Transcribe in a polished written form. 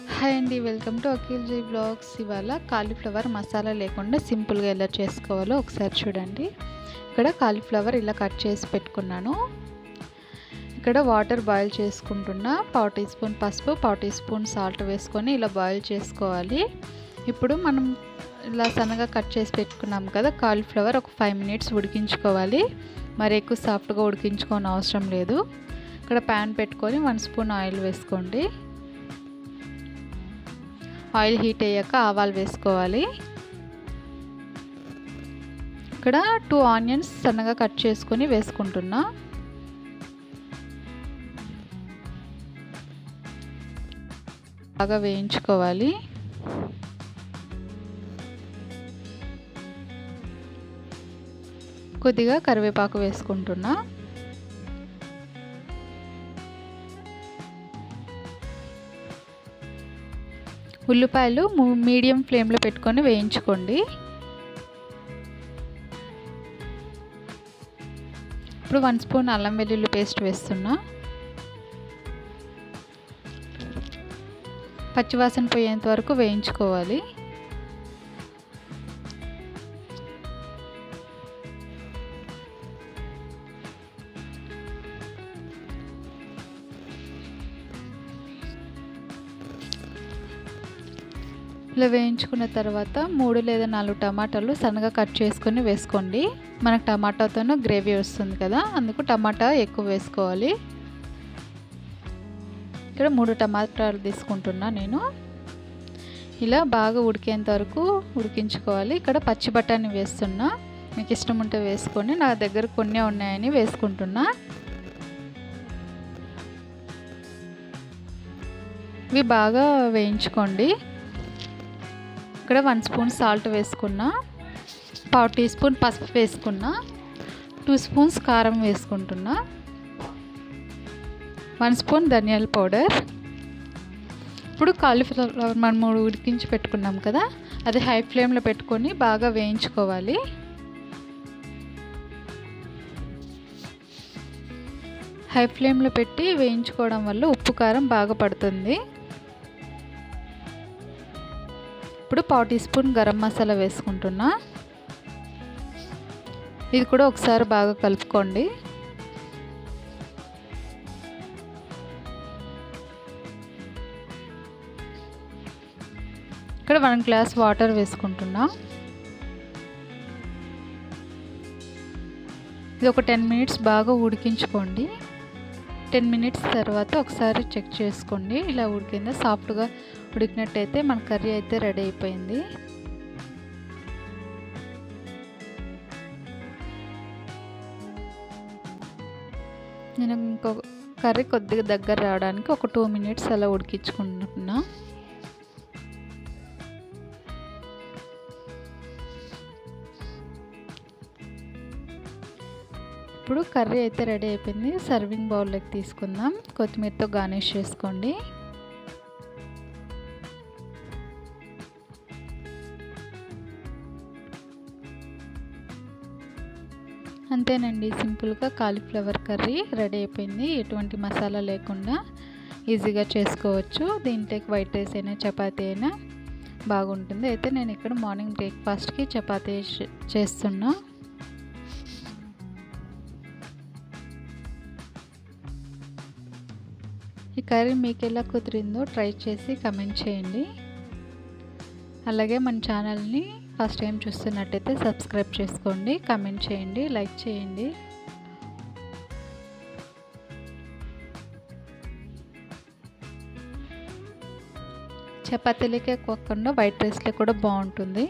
Hi అండి, welcome to Akhil ji blogs. ఇవాళ cauliflower masala లేకుండా సింపుల్గా ఎలా చేసుకోవాలో ఒకసారి చూడండి. ఇక్కడ కాలీఫ్లవర్ ఇలా కట్ చేసి పెట్టుకున్నాను. ఇక్కడ వాటర్ బాయిల్ చేసుకుంటున్నా. 1/4 టీ స్పూన్ పసుపు, 1/4 టీ స్పూన్ సాల్ట్ వేసుకొని ఇలా బాయిల్ చేసుకోవాలి. ఇప్పుడు మనం ఇలా సన్నగా కట్ చేసి పెట్టుకున్నాం కదా కాలీఫ్లవర్, ఒక 5 మినిట్స్ ఉడికించుకోవాలి. మరి ఎక్కువ సాఫ్ట్గా ఉడికించుకోని అవసరం లేదు. ఇక్కడ ప్యాన్ పెట్టుకొని 1 స్పూన్ ఆయిల్ వేసుకోండి. ఆయిల్ హీట్ అయ్యాక ఆవాలు వేసుకోవాలి. ఇక్కడ 2 ఆనియన్స్ సన్నగా కట్ చేసుకొని వేసుకుంటున్నా. బాగా వేయించుకోవాలి. కొద్దిగా కరివేపాకు వేసుకుంటున్నా. ఉల్లిపాయలు మీడియం ఫ్లేమ్లో పెట్టుకొని వేయించుకోండి. ఇప్పుడు 1 స్పూన్ అల్లం వెల్లుల్లి పేస్ట్ వేస్తున్నా. పచ్చివాసన పోయేంత వరకు వేయించుకోవాలి. ఇలా వేయించుకున్న తర్వాత 3 లేదా 4 టమాటాలు సన్నగా కట్ చేసుకొని వేసుకోండి. మనకు టమాటాతోనూ గ్రేవీ వస్తుంది కదా, అందుకు టమాటా ఎక్కువ వేసుకోవాలి. ఇక్కడ 3 టమాటాలు తీసుకుంటున్నా నేను. ఇలా బాగా ఉడికేంత వరకు ఉడికించుకోవాలి. ఇక్కడ పచ్చి బఠానీ వేస్తున్నా. మీకు ఇష్టం ఉంటే వేసుకోండి, నా దగ్గర కొన్ని ఉన్నాయని వేసుకుంటున్నా. ఇవి బాగా వేయించుకోండి. ఇక్కడ 1 స్పూన్ సాల్ట్ వేసుకున్నా, 1/4 టీ స్పూన్ పసుపు వేసుకున్నా, 2 స్పూన్స్ కారం వేసుకుంటున్నా, 1 స్పూన్ ధనియాల పౌడర్. ఇప్పుడు కాలీఫ్లవర్ మనం ఉడికించి పెట్టుకున్నాం కదా, అది హై ఫ్లేమ్లో పెట్టుకొని బాగా వేయించుకోవాలి. హై ఫ్లేమ్లో పెట్టి వేయించుకోవడం వల్ల ఉప్పు కారం బాగా పడుతుంది. ఇప్పుడు 1/4 టీ స్పూన్ గరం మసాలా వేసుకుంటున్నా. ఇది కూడా ఒకసారి బాగా కలుపుకోండి. ఇక్కడ 1 గ్లాస్ వాటర్ వేసుకుంటున్నా. ఇది ఒక 10 మినిట్స్ బాగా ఉడికించుకోండి. 10 మినిట్స్ తర్వాత ఒకసారి చెక్ చేసుకోండి. ఇలా ఉడికిందా, సాఫ్ట్గా ఉడికినట్టయితే మన కర్రీ అయితే రెడీ అయిపోయింది. నేను ఇంకొక కర్రీ కొద్దిగా దగ్గర రావడానికి ఒక 2 మినిట్స్ అలా ఉడికించుకుంటున్నా. ఇప్పుడు కర్రీ అయితే రెడీ అయిపోయింది. సర్వింగ్ బౌల్లోకి తీసుకుందాం. కొత్తిమీరతో గార్నిష్ చేసుకోండి. అంతేనండి, సింపుల్గా కాలీఫ్లవర్ కర్రీ రెడీ అయిపోయింది. ఎటువంటి మసాలా లేకుండా ఈజీగా చేసుకోవచ్చు. దీంట్లోకి వైట్ రైస్ అయినా చపాతీ అయినా బాగుంటుంది. అయితే నేను ఇక్కడ మార్నింగ్ బ్రేక్ఫాస్ట్కి చపాతీ చేస్తున్నా. ఈ కర్రీ మీకు ఎలా కుదిరిందో ట్రై చేసి కమెంట్ చేయండి. అలాగే మన ఛానల్ని ఫస్ట్ టైం చూస్తున్నట్టయితే సబ్స్క్రైబ్ చేసుకోండి, కమెంట్ చేయండి, లైక్ చేయండి. చపాతీలకే కాకుండా వైట్ రైస్లో కూడా బాగుంటుంది.